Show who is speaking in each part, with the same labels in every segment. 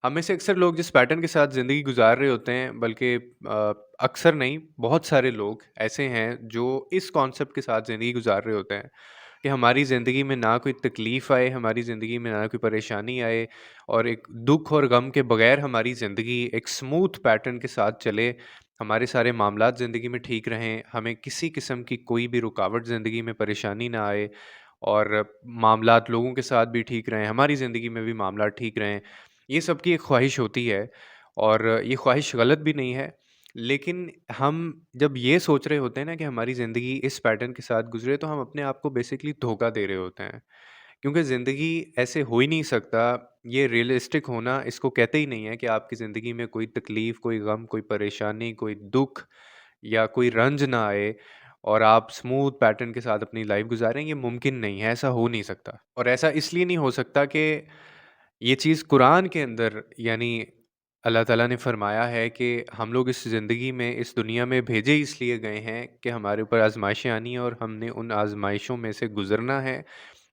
Speaker 1: हम में से अक्सर लोग जिस पैटर्न के साथ ज़िंदगी गुज़ार रहे होते हैं, बल्कि अक्सर नहीं, बहुत सारे लोग ऐसे हैं जो इस कॉन्सेप्ट के साथ ज़िंदगी गुज़ार रहे होते हैं कि हमारी ज़िंदगी में ना कोई तकलीफ़ आए, हमारी ज़िंदगी में ना कोई परेशानी आए और एक दुःख और गम के बगैर हमारी ज़िंदगी एक स्मूथ पैटर्न के साथ चले। हमारे सारे मामलात ज़िंदगी में ठीक रहें, हमें किसी किस्म की कोई भी रुकावट ज़िंदगी में परेशानी ना आए और मामलात लोगों के साथ भी ठीक रहें, हमारी ज़िंदगी में भी मामलात ठीक रहें। ये सबकी एक ख्वाहिश होती है और ये ख्वाहिश गलत भी नहीं है। लेकिन हम जब ये सोच रहे होते हैं ना कि हमारी ज़िंदगी इस पैटर्न के साथ गुज़रे, तो हम अपने आप को बेसिकली धोखा दे रहे होते हैं। क्योंकि ज़िंदगी ऐसे हो ही नहीं सकता, ये रियलिस्टिक होना इसको कहते ही नहीं है कि आपकी ज़िंदगी में कोई तकलीफ़, कोई गम, कोई परेशानी, कोई दुःख या कोई रंज ना आए और आप स्मूथ पैटर्न के साथ अपनी लाइफ़ गुज़ारें, ये मुमकिन नहीं है, ऐसा हो नहीं सकता। और ऐसा इसलिए नहीं हो सकता कि ये चीज़ कुरान के अंदर यानी अल्लाह ताला ने फ़रमाया है कि हम लोग इस ज़िंदगी में, इस दुनिया में भेजे इसलिए गए हैं कि हमारे ऊपर आज़माइशें आनी हैं और हमने उन आज़माइशों में से गुज़रना है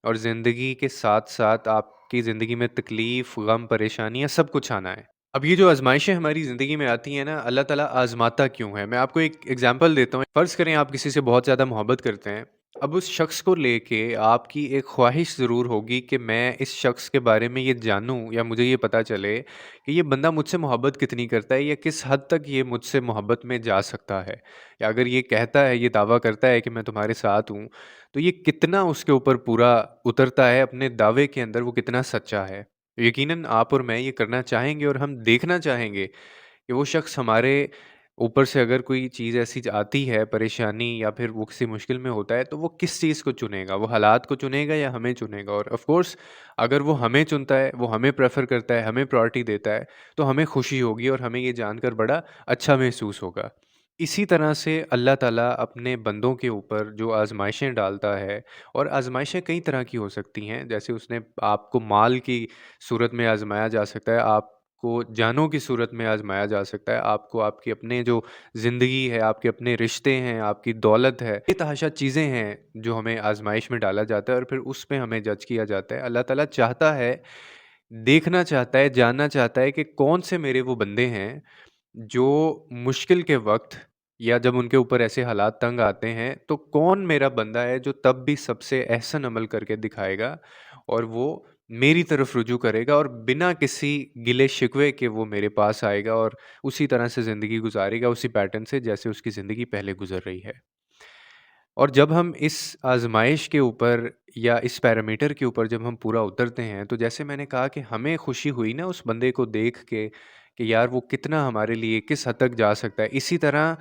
Speaker 1: और ज़िंदगी के साथ-साथ आपकी ज़िंदगी में तकलीफ़, गम, परेशानियाँ सब कुछ आना है। अब ये जो आज़माइशें हमारी ज़िंदगी में आती हैं ना, अल्लाह ताला आज़माता क्यों है? मैं आपको एक एग्ज़ाम्पल देता हूँ। फ़र्ज़ करें आप किसी से बहुत ज़्यादा मोहब्बत करते हैं। अब उस शख़्स को लेके आपकी एक ख़्वाहिश ज़रूर होगी कि मैं इस शख़्स के बारे में ये जानूँ या मुझे ये पता चले कि ये बंदा मुझसे मोहब्बत कितनी करता है या किस हद तक ये मुझसे मोहब्बत में जा सकता है। या अगर ये कहता है, ये दावा करता है कि मैं तुम्हारे साथ हूँ, तो ये कितना उसके ऊपर पूरा उतरता है, अपने दावे के अंदर वो कितना सच्चा है। यकीनन आप और मैं ये करना चाहेंगे और हम देखना चाहेंगे कि वो शख़्स हमारे ऊपर से अगर कोई चीज़ ऐसी आती है, परेशानी या फिर वो किसी मुश्किल में होता है, तो वो किस चीज़ को चुनेगा? वो हालात को चुनेगा या हमें चुनेगा? और ऑफ़ कोर्स अगर वो हमें चुनता है, वो हमें प्रेफ़र करता है, हमें प्रायोरिटी देता है, तो हमें खुशी होगी और हमें ये जानकर बड़ा अच्छा महसूस होगा। इसी तरह से अल्लाह ताला अपने बंदों के ऊपर जो आज़माइशें डालता है और आज़माइशें कई तरह की हो सकती हैं, जैसे उसने आपको माल की सूरत में आज़माया जा सकता है, आपको जानों की सूरत में आज़माया जा सकता है, आपको आपके अपने जो ज़िंदगी है, आपके अपने रिश्ते हैं, आपकी दौलत है, बेतहाशा चीज़ें हैं जो हमें आज़माइश में डाला जाता है और फिर उस पे हमें जज किया जाता है। अल्लाह ताला चाहता है, देखना चाहता है, जानना चाहता है कि कौन से मेरे वो बंदे हैं जो मुश्किल के वक़्त या जब उनके ऊपर ऐसे हालात तंग आते हैं, तो कौन मेरा बंदा है जो तब भी सबसे अहसन अमल करके दिखाएगा और वो मेरी तरफ रुजू करेगा और बिना किसी गिले-शिकवे के वो मेरे पास आएगा और उसी तरह से ज़िंदगी गुज़ारेगा, उसी पैटर्न से जैसे उसकी ज़िंदगी पहले गुज़र रही है। और जब हम इस आज़माइश के ऊपर या इस पैरामीटर के ऊपर जब हम पूरा उतरते हैं, तो जैसे मैंने कहा कि हमें खुशी हुई ना उस बंदे को देख के कि यार वो कितना हमारे लिए किस हद तक जा सकता है। इसी तरह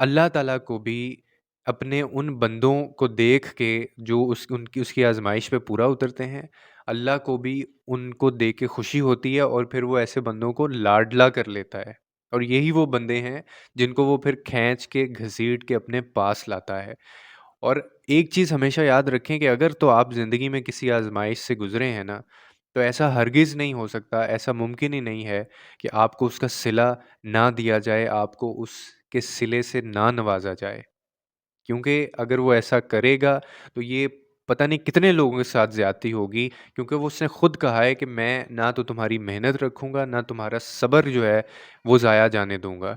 Speaker 1: अल्लाह ताला को भी अपने उन बंदों को देख के जो उनकी उसकी आज़माइश पे पूरा उतरते हैं, अल्लाह को भी उनको देख के खुशी होती है और फिर वो ऐसे बंदों को लाडला कर लेता है। और यही वो बंदे हैं जिनको वो फिर खींच के, घसीट के अपने पास लाता है। और एक चीज़ हमेशा याद रखें कि अगर तो आप ज़िंदगी में किसी आज़माइश से गुज़रे हैं ना, तो ऐसा हरगिज़ नहीं हो सकता, ऐसा मुमकिन ही नहीं है कि आपको उसका सिला ना दिया जाए, आपको उसके सिले से ना नवाज़ा जाए। क्योंकि अगर वो ऐसा करेगा, तो ये पता नहीं कितने लोगों के साथ ज़्यादती होगी, क्योंकि वो उसने खुद कहा है कि मैं ना तो तुम्हारी मेहनत रखूँगा, ना तुम्हारा सब्र जो है, वो ज़ाया जाने दूँगा।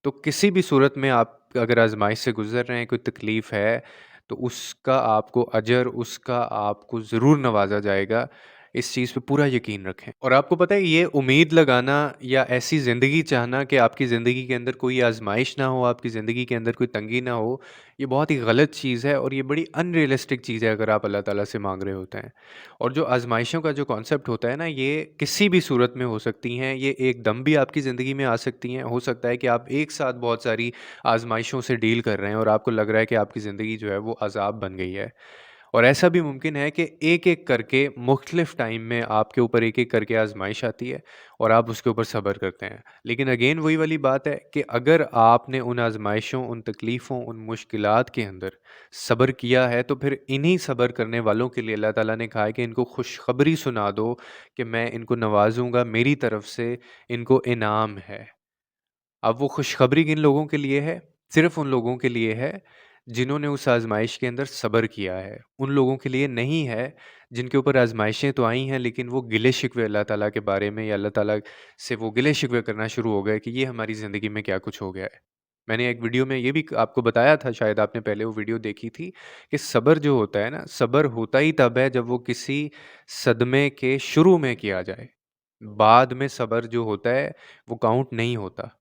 Speaker 1: तो किसी भी सूरत में आप अगर आज़माइश से गुज़र रहे हैं, कोई तकलीफ़ है, तो उसका आपको अजर, उसका आपको ज़रूर नवाज़ा जाएगा। इस चीज़ पे पूरा यकीन रखें। और आपको पता है ये उम्मीद लगाना या ऐसी ज़िंदगी चाहना कि आपकी ज़िंदगी के अंदर कोई आज़माइश ना हो, आपकी ज़िंदगी के अंदर कोई तंगी ना हो, ये बहुत ही गलत चीज़ है और ये बड़ी अनरियलिस्टिक चीज़ है अगर आप अल्लाह ताला से माँग रहे होते हैं। और जो आज़माइशों का जो कॉन्सेप्ट होता है ना, ये किसी भी सूरत में हो सकती हैं, ये एकदम भी आपकी ज़िंदगी में आ सकती हैं। हो सकता है कि आप एक साथ बहुत सारी आज़माइशों से डील कर रहे हैं और आपको लग रहा है कि आपकी ज़िंदगी जो है वो अज़ाब बन गई है। और ऐसा भी मुमकिन है कि एक-एक करके मुख्तलिफ़ टाइम में आपके ऊपर एक-एक करके आज़माइश आती है और आप उसके ऊपर सब्र करते हैं। लेकिन अगेन वही वाली बात है कि अगर आपने उन आज़माइशों, उन तकलीफ़ों, उन मुश्किलात के अंदर सब्र किया है, तो फिर इन्हीं सब्र करने वालों के लिए अल्लाह ताला ने कहा है कि इनको खुशखबरी सुना दो कि मैं इनको नवाज़ूँगा, मेरी तरफ से इनको इनाम है। अब वो खुशखबरी किन लोगों के लिए है? सिर्फ़ उन लोगों के लिए है, जिन्होंने उस आज़माइश के अंदर सब्र किया है। उन लोगों के लिए नहीं है, जिनके ऊपर आज़माइशें तो आई हैं लेकिन वो गिले-शिकवे अल्लाह ताला के बारे में या अल्लाह ताला से वो गिले-शिकवे करना शुरू हो गए कि ये हमारी ज़िंदगी में क्या कुछ हो गया है। मैंने एक वीडियो में ये भी आपको बताया था, शायद आपने पहले वो वीडियो देखी थी, कि सब्र जो होता है ना, सब्र होता ही तब है जब वो किसी सदमे के शुरू में किया जाए। बाद में सब्र जो होता है वो काउंट नहीं होता।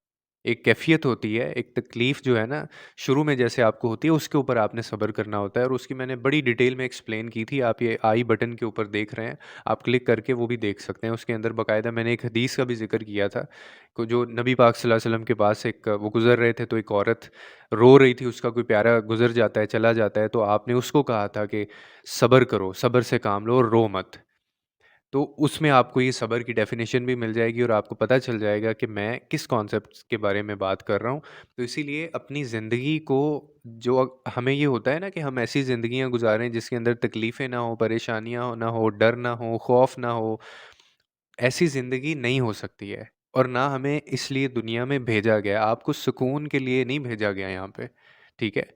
Speaker 1: एक कैफ़ियत होती है, एक तकलीफ़ जो है ना, शुरू में जैसे आपको होती है उसके ऊपर आपने सब्र करना होता है और उसकी मैंने बड़ी डिटेल में एक्सप्लेन की थी। आप ये आई बटन के ऊपर देख रहे हैं, आप क्लिक करके वो भी देख सकते हैं। उसके अंदर बाकायदा मैंने एक हदीस का भी ज़िक्र किया था, को जो नबी पाक सल्लल्लाहु अलैहि वसल्लम के पास एक वो गुज़र रहे थे, तो एक औरत रो रही थी, उसका कोई प्यारा गुज़र जाता है, चला जाता है, तो आपने उसको कहा था कि सब्र करो, सब्र से काम लो और रो मत। तो उसमें आपको ये सब्र की डेफ़िनेशन भी मिल जाएगी और आपको पता चल जाएगा कि मैं किस कॉन्सेप्ट के बारे में बात कर रहा हूँ। तो इसीलिए अपनी ज़िंदगी को जो हमें ये होता है ना कि हम ऐसी ज़िंदगियाँ गुज़ारें जिसके अंदर तकलीफ़ें ना हो, परेशानियाँ ना हो, डर ना हो, खौफ़ ना हो, ऐसी ज़िंदगी नहीं हो सकती है। और ना हमें इसलिए दुनिया में भेजा गया। आपको सुकून के लिए नहीं भेजा गया यहाँ पे, ठीक है?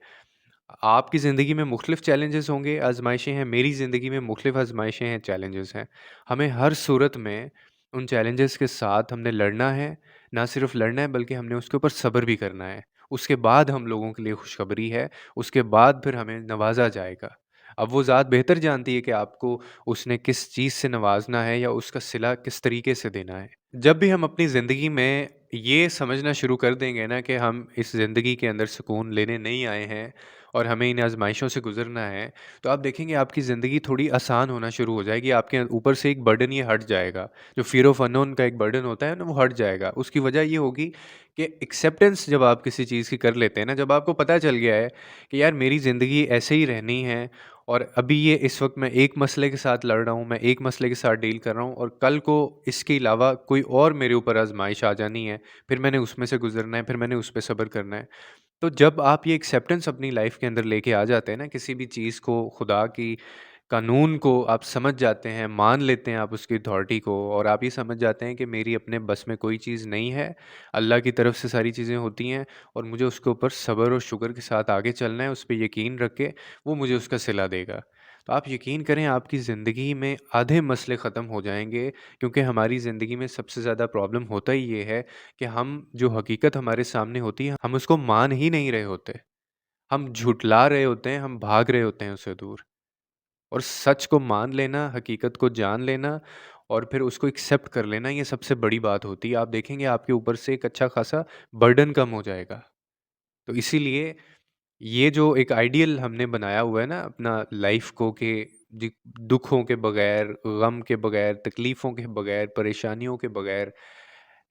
Speaker 1: आपकी ज़िंदगी में मुख्तलिफ़ चैलेंजेस होंगे, आज़माइशें हैं, मेरी ज़िंदगी में मुख्तलिफ़ आज़माइशें हैं, चैलेंजेस हैं। हमें हर सूरत में उन चैलेंजेस के साथ हमने लड़ना है, ना सिर्फ़ लड़ना है बल्कि हमने उसके ऊपर सब्र भी करना है। उसके बाद हम लोगों के लिए खुशखबरी है, उसके बाद फिर हमें नवाज़ा जाएगा। अब वो ज़ात बेहतर जानती है कि आपको उसने किस चीज़ से नवाज़ना है या उसका सिला किस तरीके से देना है। जब भी हम अपनी ज़िंदगी में ये समझना शुरू कर देंगे ना कि हम इस ज़िंदगी के अंदर सुकून लेने नहीं आए हैं और हमें इन आज़माइशों से गुज़रना है, तो आप देखेंगे आपकी ज़िंदगी थोड़ी आसान होना शुरू हो जाएगी। आपके ऊपर से एक बर्डन ये हट जाएगा। जो फ़ियर ऑफ़ अननोन का एक बर्डन होता है ना, वो हट जाएगा। उसकी वजह ये होगी कि एक्सेप्टेंस जब आप किसी चीज़ की कर लेते हैं ना, जब आपको पता चल गया है कि यार मेरी ज़िंदगी ऐसे ही रहनी है और अभी ये इस वक़्त मैं एक मसले के साथ लड़ रहा हूँ, मैं एक मसले के साथ डील कर रहा हूँ और कल को इसके अलावा कोई और मेरे ऊपर आज़माइश आ जानी है, फिर मैंने उसमें से गुज़रना है, फिर मैंने उस पे सब्र करना है। तो जब आप ये एक्सेप्टेंस अपनी लाइफ के अंदर लेके आ जाते हैं ना, किसी भी चीज़ को, खुदा की कानून को आप समझ जाते हैं, मान लेते हैं आप उसकी अथॉरिटी को और आप ये समझ जाते हैं कि मेरी अपने बस में कोई चीज़ नहीं है, अल्लाह की तरफ से सारी चीज़ें होती हैं और मुझे उसके ऊपर सब्र और शुक्र के साथ आगे चलना है, उस पे यकीन रख के वो मुझे उसका सिला देगा। तो आप यकीन करें आपकी ज़िंदगी में आधे मसले ख़त्म हो जाएँगे, क्योंकि हमारी ज़िंदगी में सबसे ज़्यादा प्रॉब्लम होता ही ये है कि हम जो हकीकत हमारे सामने होती है, हम उसको मान ही नहीं रहे होते। हम झुठला रहे होते हैं, हम भाग रहे होते हैं उससे दूर। और सच को मान लेना, हकीकत को जान लेना और फिर उसको एक्सेप्ट कर लेना, ये सबसे बड़ी बात होती है। आप देखेंगे आपके ऊपर से एक अच्छा खासा बर्डन कम हो जाएगा। तो इसीलिए ये जो एक आइडियल हमने बनाया हुआ है ना अपना लाइफ़ को, कि जी दुखों के बगैर, गम के बगैर, तकलीफ़ों के बगैर, परेशानियों के बगैर,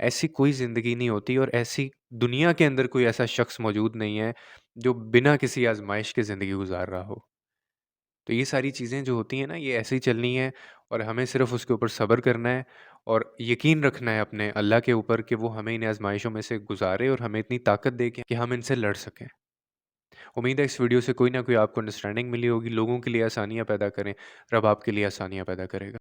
Speaker 1: ऐसी कोई ज़िंदगी नहीं होती और ऐसी दुनिया के अंदर कोई ऐसा शख्स मौजूद नहीं है, जो बिना किसी आज़माइश के ज़िंदगी गुज़ार रहा हो। तो ये सारी चीज़ें जो होती हैं ना, ये ऐसे ही चलनी है और हमें सिर्फ़ उसके ऊपर सब्र करना है और यकीन रखना है अपने अल्लाह के ऊपर कि वो हमें इन आज़माइशों में से गुज़ारे और हमें इतनी ताकत दे कि हम इनसे लड़ सकें। उम्मीद है इस वीडियो से कोई ना कोई आपको अंडरस्टैंडिंग मिली होगी। लोगों के लिए आसानियाँ पैदा करें, रब आपके लिए आसानियाँ पैदा करेगा।